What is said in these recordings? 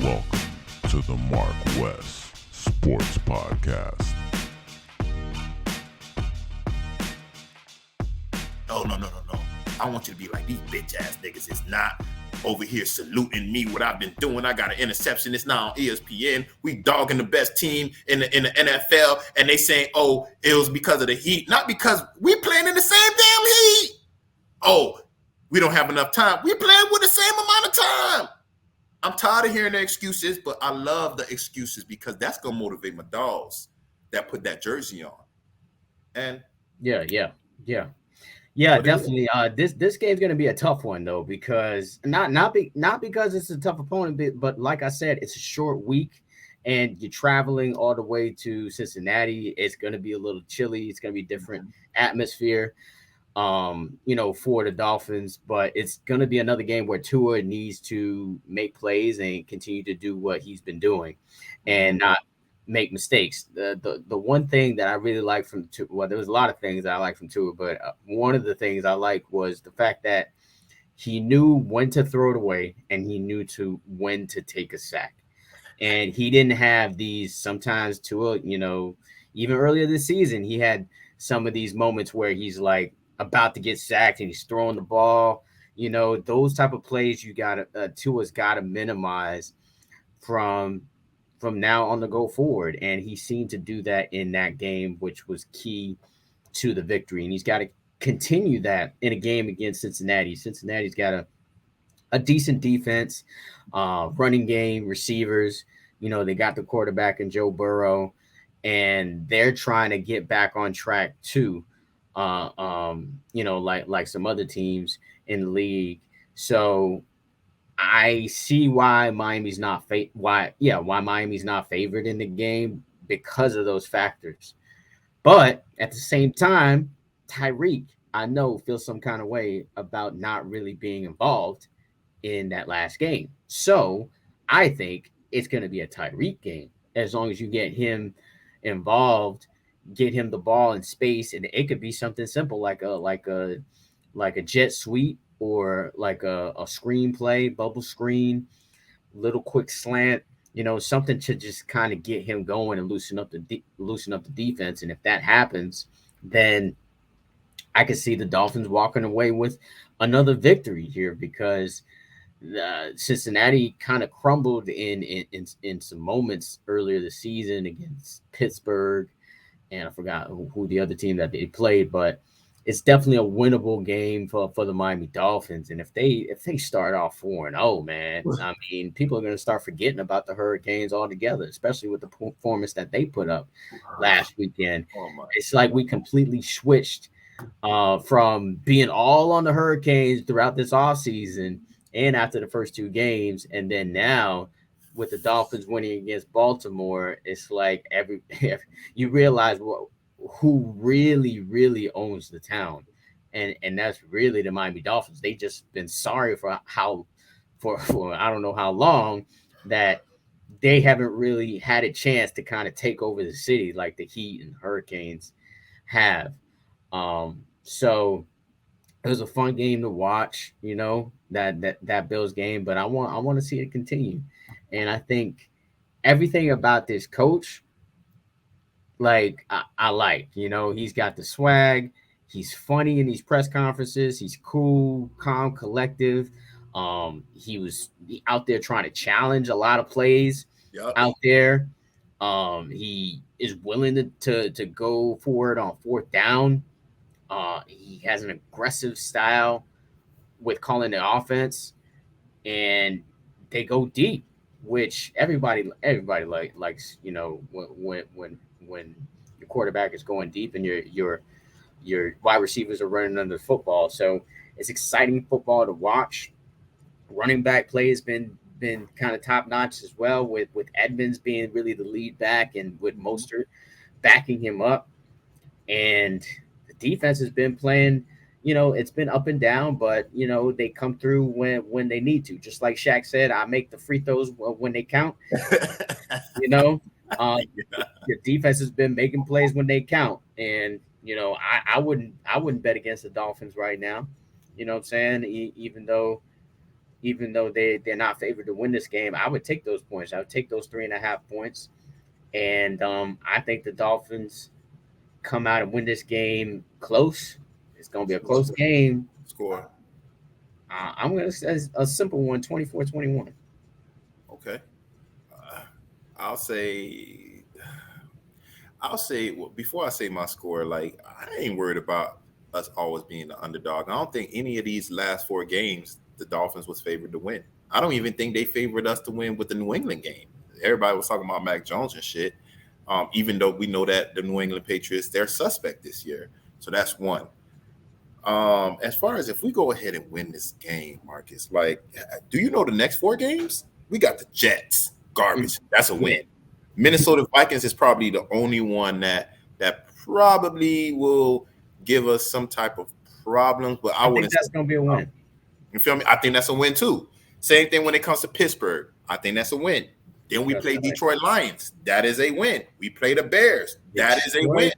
Welcome to the MarcWes Sports Podcast. No. I want you to be like, these bitch ass niggas is not over here saluting me what I've been doing. I got an interception. It's now on ESPN. We dogging the best team in the NFL, and they saying, oh, it was because of the heat. Not because we playing in the same damn heat. Oh, we don't have enough time. We playing with the same amount of time. I'm tired of hearing the excuses, but I love the excuses because that's going to motivate my dogs that put that jersey on. And Yeah, definitely. This game's going to be a tough one though, because not because it's a tough opponent, but like I said, it's a short week, and you're traveling all the way to Cincinnati. It's going to be a little chilly. It's going to be different atmosphere, for the Dolphins. But it's going to be another game where Tua needs to make plays and continue to do what he's been doing, and not make mistakes. The one thing that I really like from Tua, well, there was a lot of things that I like from Tua, but one of the things I like was the fact that he knew when to throw it away and he knew when to take a sack. And he didn't have these sometimes Tua, even earlier this season, he had some of these moments where he's like about to get sacked and he's throwing the ball. Those type of plays Tua's got to minimize from now on the go forward. And he seemed to do that in that game, which was key to the victory. And he's got to continue that in a game against Cincinnati. Cincinnati's got a decent defense, running game, receivers. They got the quarterback in Joe Burrow, and they're trying to get back on track too. Like some other teams in the league. So I see why Miami's not why Miami's not favored in the game because of those factors. But at the same time, Tyreek, I know, feels some kind of way about not really being involved in that last game. So I think it's going to be a Tyreek game as long as you get him involved, get him the ball in space, and it could be something simple like a jet sweep, or like a screenplay, bubble screen, little quick slant, something to just kind of get him going and loosen up the defense. And if that happens, then I could see the Dolphins walking away with another victory here, because Cincinnati kind of crumbled in some moments earlier this season against Pittsburgh, and I forgot who the other team that they played, but it's definitely a winnable game for the Miami Dolphins. And if they start off 4-0, man, I mean, people are going to start forgetting about the Hurricanes altogether, especially with the performance that they put up last weekend. It's like we completely switched from being all on the Hurricanes throughout this offseason and after the first two games, and then now with the Dolphins winning against Baltimore, it's like you realize who really owns the town, and that's really the Miami Dolphins. They just been sorry for I don't know how long that they haven't really had a chance to kind of take over the city like the Heat and Hurricanes have. So it was a fun game to watch, that Bills game, but I want to see it continue. And I think everything about this coach, I like, he's got the swag. He's funny in these press conferences. He's cool, calm, collective. He was out there trying to challenge a lot of plays out there. He is willing to go for it on fourth down. He has an aggressive style with calling the offense, and they go deep, which everybody likes. When your quarterback is going deep and your wide receivers are running under the football. So it's exciting football to watch. Running back play has been kind of top notch as well, with Edmonds being really the lead back and with Mostert backing him up. And the defense has been playing, it's been up and down, but they come through when they need to. Just like Shaq said, I make the free throws when they count. The defense has been making plays when they count, and I wouldn't bet against the Dolphins right now. You know what I'm saying? Even though even though they're not favored to win this game, I would take those points. I would take those 3.5 points. And I think the Dolphins come out and win this game close. It's going to be a close game. Score. I'm going to say a simple one, 24-21. Okay. I'll say, well, before I say my score, like, I ain't worried about us always being the underdog. I don't think any of these last 4 games the Dolphins was favored to win. I don't even think they favored us to win with the New England game. Everybody was talking about Mac Jones and shit, even though we know that the New England Patriots, they're suspect this year. So that's one. As far as if we go ahead and win this game, Marcus, like, do you know the next 4 games? We got the Jets. Garbage. That's a win. Minnesota Vikings is probably the only one that probably will give us some type of problems, but I wouldn't. That's going to be a win. You feel me? I think that's a win too. Same thing when it comes to Pittsburgh. I think that's a win. Then we play Detroit Lions. That is a win. We play the Bears. That is a win.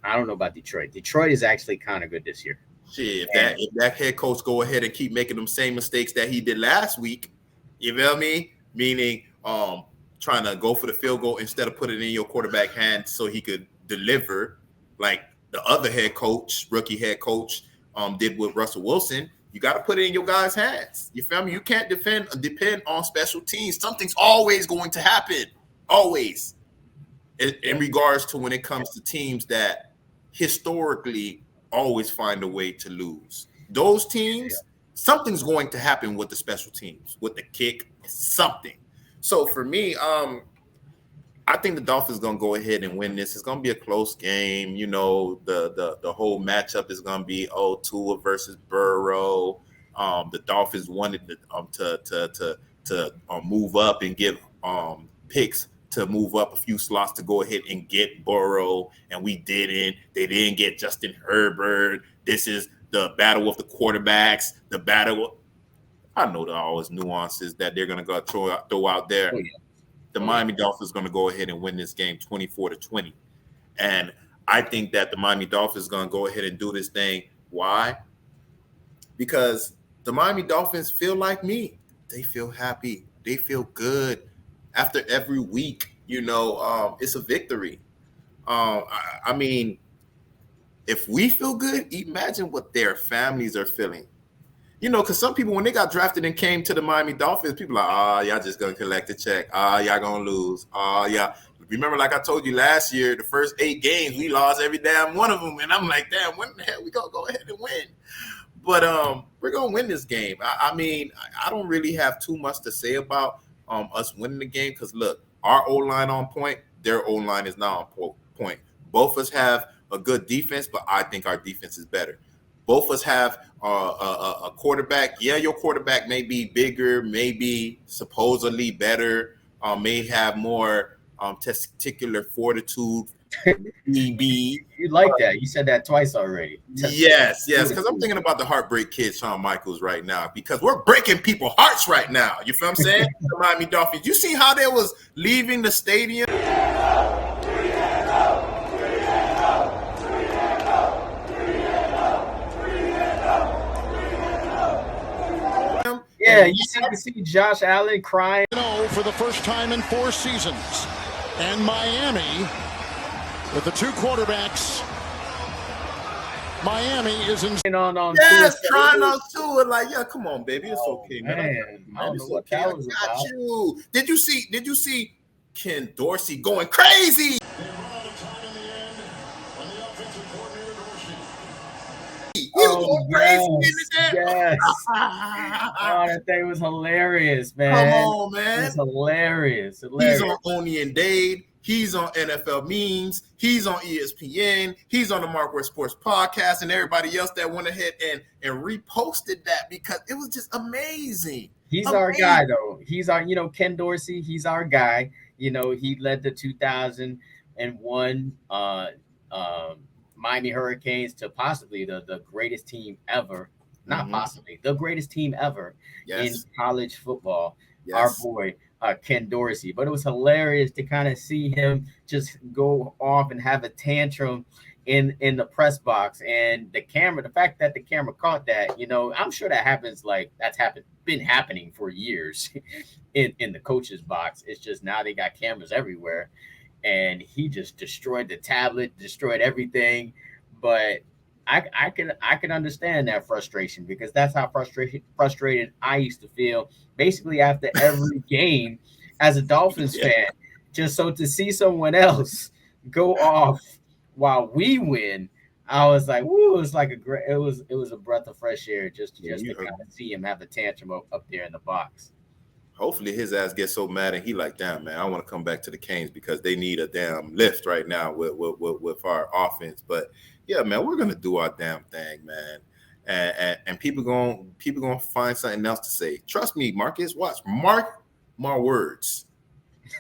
I don't know about Detroit. Detroit is actually kind of good this year. Shit, if that head coach go ahead and keep making them same mistakes that he did last week, you feel me? Meaning trying to go for the field goal instead of putting it in your quarterback hand so he could deliver like the other rookie head coach did with Russell Wilson. You got to put it in your guys' hands. You feel me? You can't depend on special teams. Something's always going to happen. Always. In regards to when it comes to teams that historically always find a way to lose. Those teams, something's going to happen with the special teams, with the kick, something. So for me, I think the Dolphins going to go ahead and win this. It's going to be a close game. You know, the whole matchup is going to be Tua versus Burrow. The Dolphins wanted to move up and give picks to move up a few slots to go ahead and get Burrow, and we didn't. They didn't get Justin Herbert. This is the battle of the quarterbacks. The battle. I know there are always nuances that they're going to go throw out there. Oh, yeah. The Miami Dolphins are going to go ahead and win this game 24-20. And I think that the Miami Dolphins are going to go ahead and do this thing. Why? Because the Miami Dolphins feel like me. They feel happy. They feel good. After every week, you know, it's a victory. I mean, if we feel good, imagine what their families are feeling. You know, because some people, when they got drafted and came to the Miami Dolphins, people are like, y'all just going to collect a check. Y'all going to lose. Yeah. Remember, like I told you last year, the first 8 games, we lost every damn one of them. And I'm like, damn, when the hell we going to go ahead and win? But we're going to win this game. I mean, I don't really have too much to say about us winning the game because, look, our O-line on point, their O-line is not on point. Both of us have a good defense, but I think our defense is better. Both of us have a quarterback. Yeah, your quarterback may be bigger, maybe supposedly better, may have more testicular fortitude. You like that. You said that twice already. Yes, because I'm thinking about the Heartbreak Kid, Shawn Michaels, right now, because we're breaking people's hearts right now. You feel what I'm saying? The Miami Dolphins. You see how they was leaving the stadium? Yeah, you see Josh Allen crying. For the first time in 4 seasons. And Miami, with the 2 quarterbacks, Miami is in. Yes, trying on Tua. Like, yeah, come on, baby. It's okay, man. I don't know what that was about. You. Did you see Ken Dorsey going crazy? Yes. Oh, that thing was hilarious, man. Come on, man. It was hilarious. He's on Oni and Dade. He's on NFL Memes. He's on ESPN. He's on the MarcWes Sports Podcast, and everybody else that went ahead and reposted that because it was just amazing. He's our guy, though. He's our, Ken Dorsey. He's our guy. He led the 2001 Miami Hurricanes to possibly the greatest team ever. Not possibly, the greatest team ever in college football. Yes. Our boy, Ken Dorsey. But it was hilarious to kind of see him just go off and have a tantrum, in the press box, and the fact that the camera caught that, I'm sure that happens, like been happening for years in the coach's box. It's just now they got cameras everywhere, and he just destroyed the tablet, destroyed everything. But I can understand that frustration, because that's how frustrated I used to feel basically after every game as a Dolphins fan. Just so to see someone else go off while we win, I was like, "Woo!" It was a breath of fresh air just to kind of see him have the tantrum up there in the box. Hopefully his ass gets so mad and he like, damn, man, I want to come back to the Canes because they need a damn lift right now with our offense. But yeah, man, we're gonna do our damn thing, man. And people gonna find something else to say. Trust me, Marcus. Watch. Mark my words.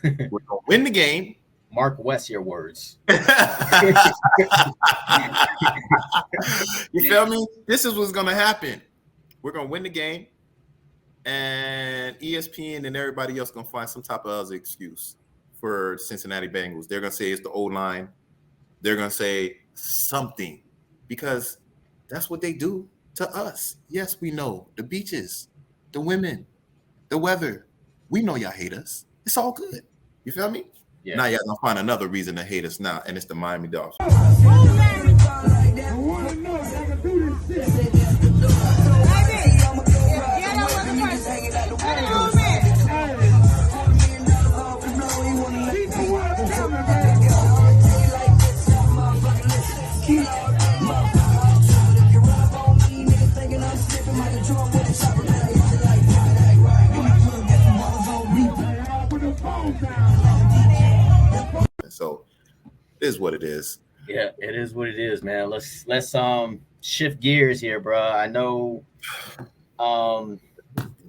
We're gonna win the game. MarcWes, your words. You feel me? This is what's gonna happen. We're gonna win the game, and ESPN and everybody else gonna find some type of other excuse for Cincinnati Bengals. They're gonna say it's the O-line. They're gonna say something, because that's what they do to us. Yes, we know the beaches, the women, the weather. We know y'all hate us. It's all good. You feel me? Yeah. Now y'all gonna find another reason to hate us now, and it's the Miami Dolphins. So it is what it is. Yeah, it is what it is, man. Let's shift gears here, bro. I know all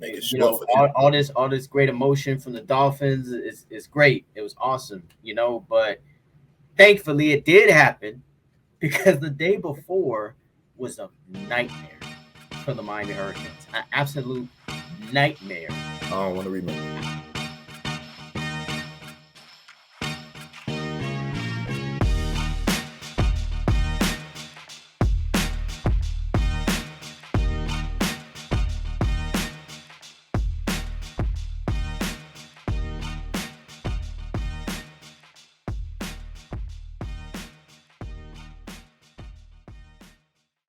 this great emotion from the Dolphins is great. It was awesome, but thankfully it did happen, because the day before was a nightmare for the Miami Hurricanes. An absolute nightmare. I don't want to remember.